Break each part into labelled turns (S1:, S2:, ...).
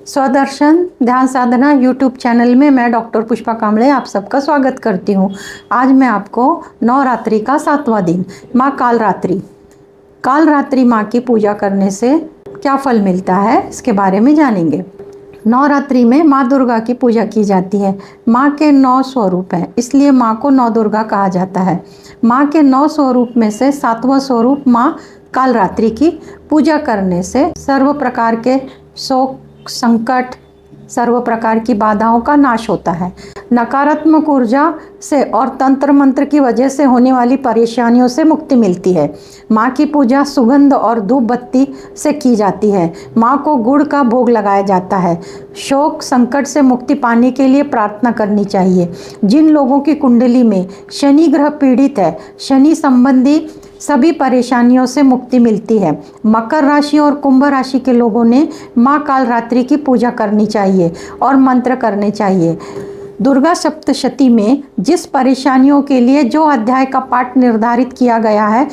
S1: स्वदर्शन ध्यान साधना YouTube channel में मैं डॉक्टर पुष्पा कांबळे आप सबका स्वागत करती हूँ। आज मैं आपको नवरात्रि का 7वां दिन माँ कालरात्रि माँ की पूजा करने से क्या फल मिलता है इसके बारे में जानेंगे। नवरात्रि में माँ दुर्गा की पूजा की जाती है। माँ के 9 स्वरूप हैं, इसलिए माँ को नौ दुर्गा कहा जाता है। माँ के 9 स्वरूप में से 7वां स्वरूप माँ कालरात्रि की पूजा करने से सर्व प्रकार के शोक संकट सर्व प्रकार की बाधाओं का नाश होता है। नकारात्मक ऊर्जा से और तंत्र मंत्र की वजह से होने वाली परेशानियों से मुक्ति मिलती है। माँ की पूजा सुगंध और धूप बत्ती से की जाती है। माँ को गुड़ का भोग लगाया जाता है। शोक संकट से मुक्ति पाने के लिए प्रार्थना करनी चाहिए। जिन लोगों की कुंडली में शनि ग्रह पीड़ित है, शनि संबंधी सभी परेशानियों से मुक्ति मिलती है। मकर राशि और कुंभ राशि के लोगों ने माँ कालरात्रि की पूजा करनी चाहिए और मंत्र करने चाहिए। दुर्गा सप्तशती में जिस परेशानियों के लिए जो अध्याय का पाठ निर्धारित किया गया है,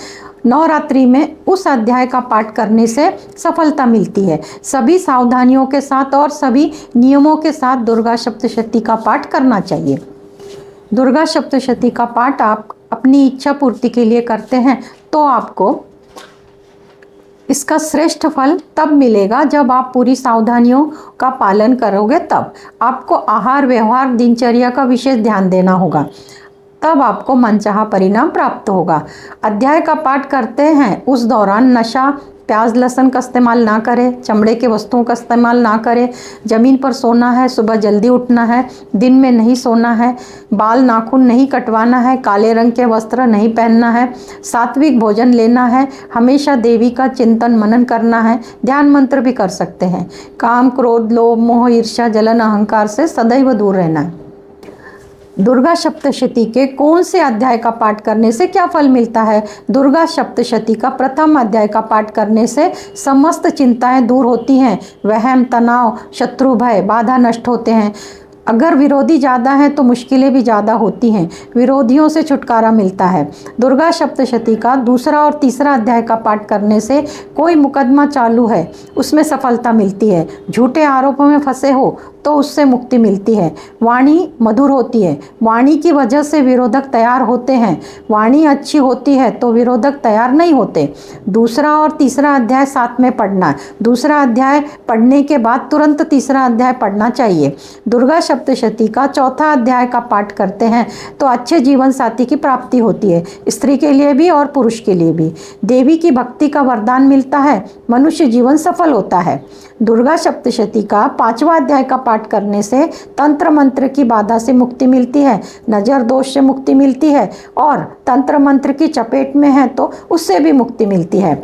S1: नवरात्रि में उस अध्याय का पाठ करने से सफलता मिलती है। सभी सावधानियों के साथ और सभी नियमों के साथ दुर्गा सप्तशती का पाठ करना चाहिए। दुर्गा सप्तशती का पाठ आप अपनी इच्छा पूर्ति के लिए करते हैं तो आपको इसका श्रेष्ठ फल तब मिलेगा जब आप पूरी सावधानियों का पालन करोगे। तब आपको आहार व्यवहार दिनचर्या का विशेष ध्यान देना होगा, तब आपको मनचाहा परिणाम प्राप्त होगा। अध्याय का पाठ करते हैं उस दौरान नशा प्याज लहसुन का इस्तेमाल ना करें, चमड़े के वस्तुओं का इस्तेमाल ना करें। ज़मीन पर सोना है, सुबह जल्दी उठना है, दिन में नहीं सोना है, बाल नाखून नहीं कटवाना है, काले रंग के वस्त्र नहीं पहनना है, सात्विक भोजन लेना है, हमेशा देवी का चिंतन मनन करना है, ध्यान मंत्र भी कर सकते हैं। काम क्रोध लोभ मोह ईर्ष्या जलन अहंकार से सदैव दूर रहना है। दुर्गा सप्तशती के कौन से अध्याय का पाठ करने से क्या फल मिलता है? दुर्गा सप्तशती का प्रथम अध्याय का पाठ करने से समस्त चिंताएं दूर होती हैं। वहम तनाव शत्रु भय बाधा नष्ट होते हैं। अगर विरोधी ज़्यादा हैं तो मुश्किलें भी ज़्यादा होती हैं। विरोधियों से छुटकारा मिलता है। दुर्गा सप्तशती का दूसरा और तीसरा अध्याय का पाठ करने से कोई मुकदमा चालू है उसमें सफलता मिलती है। झूठे आरोपों में फंसे हो तो उससे मुक्ति मिलती है। वाणी मधुर होती है, वाणी की वजह से विरोधक तैयार होते हैं। वाणी अच्छी होती है तो विरोधक तैयार नहीं होते। दूसरा और तीसरा अध्याय साथ में पढ़ना है। दूसरा अध्याय पढ़ने के बाद तुरंत तीसरा अध्याय पढ़ना चाहिए। दुर्गा सप्तशती का चौथा अध्याय का पाठ करते हैं तो अच्छे जीवन साथी की प्राप्ति होती है, स्त्री के लिए भी और पुरुष के लिए भी। देवी की भक्ति का वरदान मिलता है, मनुष्य जीवन सफल होता है। दुर्गा सप्तशती का 5वां अध्याय का पाठ करने से तंत्र मंत्र की बाधा से मुक्ति मिलती है, नजर दोष से मुक्ति मिलती है और तंत्र मंत्र की चपेट में है तो उससे भी मुक्ति मिलती है।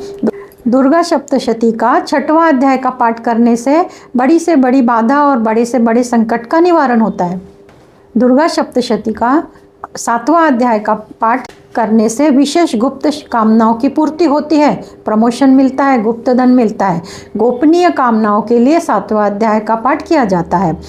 S1: दुर्गा सप्तशती का 6वां अध्याय का पाठ करने से बड़ी से बड़ी बाधा और बड़े से बड़े संकट का निवारण होता है। दुर्गा सप्तशती का 7वां अध्याय का पाठ करने से विशेष गुप्त कामनाओं की पूर्ति होती है, प्रमोशन मिलता है, गुप्त धन मिलता है। गोपनीय कामनाओं के लिए 7वां अध्याय का पाठ किया जाता है।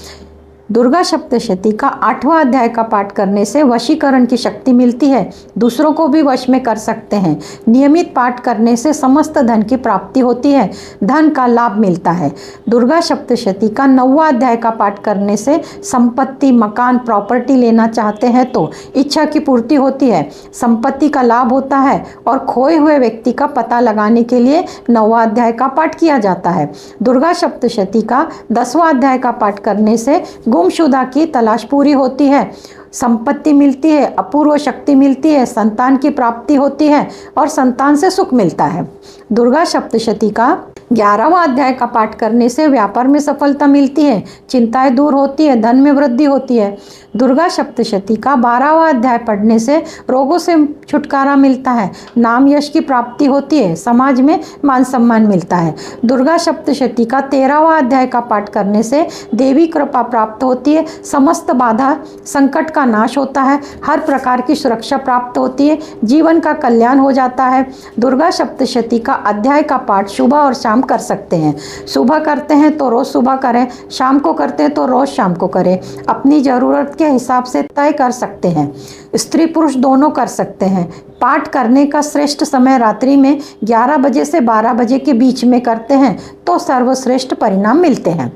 S1: दुर्गा सप्तशती का 8वां अध्याय का पाठ करने से वशीकरण की शक्ति मिलती है, दूसरों को भी वश में कर सकते हैं। नियमित पाठ करने से समस्त धन की प्राप्ति होती है, धन का लाभ मिलता है। दुर्गा सप्तशती का 9वां अध्याय का पाठ करने से संपत्ति मकान प्रॉपर्टी लेना चाहते हैं तो इच्छा की पूर्ति होती है, संपत्ति का लाभ होता है और खोए हुए व्यक्ति का पता लगाने के लिए 9वां अध्याय का पाठ किया जाता है। दुर्गा सप्तशती का 10वां अध्याय का पाठ करने से गुमशुदा की तलाश पूरी होती है, संपत्ति मिलती है, अपूर्व शक्ति मिलती है, संतान की प्राप्ति होती है और संतान से सुख मिलता है। दुर्गा सप्तशती का 11वां अध्याय का पाठ करने से व्यापार में सफलता मिलती है, चिंताएं दूर होती है, धन में वृद्धि होती है। दुर्गा सप्तशती का 12वां अध्याय पढ़ने से रोगों से छुटकारा मिलता है, नाम यश की प्राप्ति होती है, समाज में मान सम्मान मिलता है। दुर्गा सप्तशती का 13वां अध्याय का पाठ करने से देवी कृपा प्राप्त होती है, समस्त बाधा संकट का नाश होता है, हर प्रकार की सुरक्षा प्राप्त होती है, जीवन का कल्याण हो जाता है। दुर्गा सप्तशती का अध्याय का पाठ सुबह और शाम कर सकते हैं। सुबह करते हैं तो रोज़ सुबह करें, शाम को करते हैं तो रोज़ शाम को करें। अपनी ज़रूरत के हिसाब से तय कर सकते हैं, स्त्री पुरुष दोनों कर सकते हैं। पाठ करने का श्रेष्ठ समय रात्रि में 11 बजे से 12 बजे के बीच में करते हैं तो सर्वश्रेष्ठ परिणाम मिलते हैं।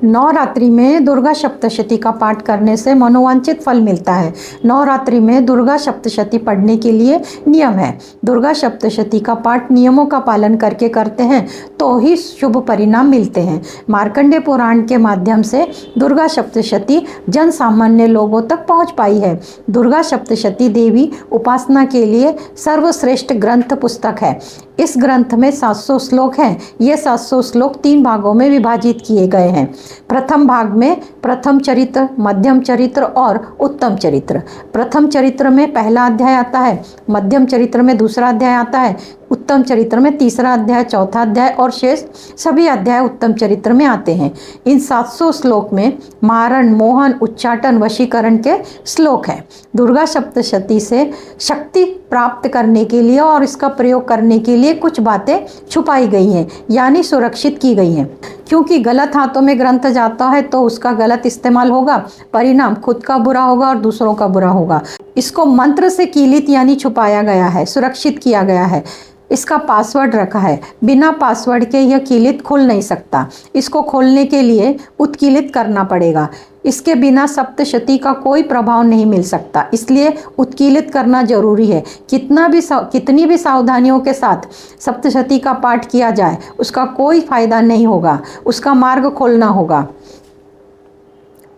S1: नवरात्रि में दुर्गा सप्तशती का पाठ करने से मनोवांछित फल मिलता है। नवरात्रि में दुर्गा सप्तशती पढ़ने के लिए नियम है। दुर्गा सप्तशती का पाठ नियमों का पालन करके करते हैं तो ही शुभ परिणाम मिलते हैं। मार्कंडेय पुराण के माध्यम से दुर्गा सप्तशती जन सामान्य लोगों तक पहुंच पाई है। दुर्गा सप्तशती देवी उपासना के लिए सर्वश्रेष्ठ ग्रंथ पुस्तक है। इस ग्रंथ में 700 श्लोक हैं। ये 700 श्लोक 3 भागों में विभाजित किए गए हैं। प्रथम भाग में प्रथम चरित्र, मध्यम चरित्र और उत्तम चरित्र। प्रथम चरित्र में पहला अध्याय आता है, मध्यम चरित्र में दूसरा अध्याय आता है, उत्तम चरित्र में तीसरा अध्याय, चौथा अध्याय और शेष सभी अध्याय उत्तम चरित्र में आते हैं। इन 700 श्लोक में मारण, मोहन, उच्चाटन, वशीकरण के श्लोक हैं। दुर्गा सप्तशती से शक्ति प्राप्त करने के लिए और इसका प्रयोग करने के लिए कुछ बातें छुपाई गई हैं, यानी सुरक्षित की गई हैं। क्योंकि गलत हाथों में ग्रंथ जाता है तो उसका गलत इस्तेमाल होगा, परिणाम खुद का बुरा होगा और दूसरों का बुरा होगा। इसको मंत्र से कीलित यानी छुपाया गया है, सुरक्षित किया गया है। इसका पासवर्ड रखा है। बिना पासवर्ड के यह कीलित खुल नहीं सकता। इसको खोलने के लिए उत्कीलित करना पड़ेगा। इसके बिना सप्तशती का कोई प्रभाव नहीं मिल सकता, इसलिए उत्कीलित करना जरूरी है। कितनी भी सावधानियों के साथ सप्तशती का पाठ किया जाए उसका कोई फायदा नहीं होगा, उसका मार्ग खोलना होगा।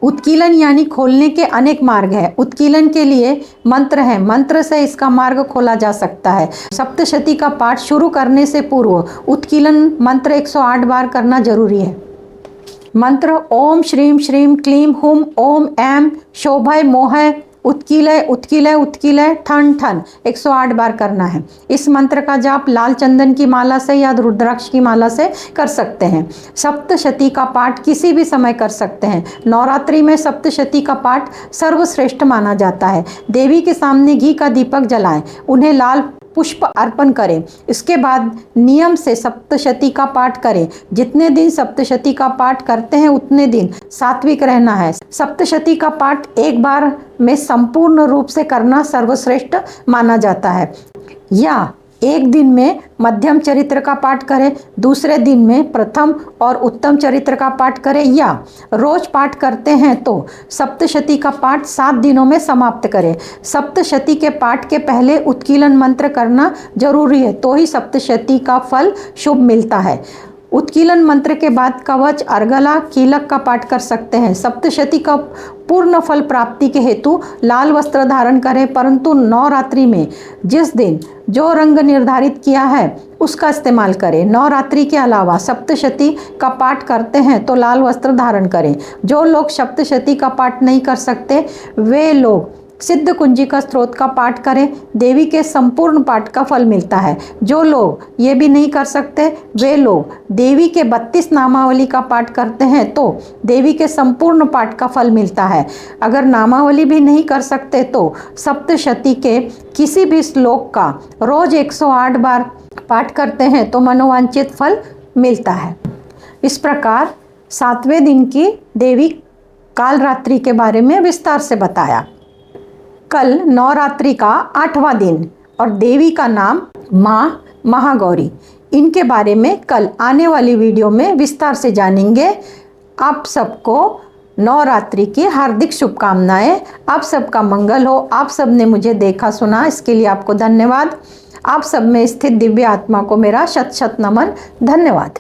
S1: उत्कीलन यानी खोलने के अनेक मार्ग हैं। उत्कीलन के लिए मंत्र है, मंत्र से इसका मार्ग खोला जा सकता है। सप्तशती का पाठ शुरू करने से पूर्व उत्कीलन मंत्र 108 बार करना जरूरी है। मंत्र ओम श्रीम श्रीम क्लीम हुम ओम ऐम शोभय मोहय उत्कीलय उत्कीलय उत्कीलय ठन ठन 108 बार करना है। इस मंत्र का जाप लाल चंदन की माला से या रुद्राक्ष की माला से कर सकते हैं। सप्तशती का पाठ किसी भी समय कर सकते हैं। नवरात्रि में सप्तशती का पाठ सर्वश्रेष्ठ माना जाता है। देवी के सामने घी का दीपक जलाएं, उन्हें लाल पुष्प अर्पण करें। इसके बाद नियम से सप्तशती का पाठ करें। जितने दिन सप्तशती का पाठ करते हैं उतने दिन सात्विक रहना है। सप्तशती का पाठ एक बार में संपूर्ण रूप से करना सर्वश्रेष्ठ माना जाता है। या एक दिन में मध्यम चरित्र का पाठ करें, दूसरे दिन में प्रथम और उत्तम चरित्र का पाठ करें, या रोज पाठ करते हैं तो सप्तशती का पाठ 7 दिनों में समाप्त करें। सप्तशती के पाठ के पहले उत्कीलन मंत्र करना जरूरी है, तो ही सप्तशती का फल शुभ मिलता है। उत्कीलन मंत्र के बाद कवच, अर्गला, कीलक का पाठ कर सकते हैं। सप्तशती का पूर्ण फल प्राप्ति के हेतु लाल वस्त्र धारण करें, परंतु नवरात्रि में जिस दिन जो रंग निर्धारित किया है उसका इस्तेमाल करें। नवरात्रि के अलावा सप्तशती का पाठ करते हैं तो लाल वस्त्र धारण करें। जो लोग सप्तशती का पाठ नहीं कर सकते वे लोग सिद्ध कुंजिका स्त्रोत का पाठ करें, देवी के संपूर्ण पाठ का फल मिलता है। जो लोग ये भी नहीं कर सकते वे लोग देवी के 32 नामावली का पाठ करते हैं तो देवी के संपूर्ण पाठ का फल मिलता है। अगर नामावली भी नहीं कर सकते तो सप्तशती के किसी भी श्लोक का रोज 108 बार पाठ करते हैं तो मनोवांछित फल मिलता है। इस प्रकार 7वें दिन की देवी कालरात्रि के बारे में विस्तार से बताया। कल नवरात्रि का 8वां दिन और देवी का नाम माँ महागौरी। इनके बारे में कल आने वाली वीडियो में विस्तार से जानेंगे। आप सबको नवरात्रि की हार्दिक शुभकामनाएं। आप सबका मंगल हो। आप सब ने मुझे देखा सुना, इसके लिए आपको धन्यवाद। आप सब में स्थित दिव्य आत्मा को मेरा शत शत नमन। धन्यवाद।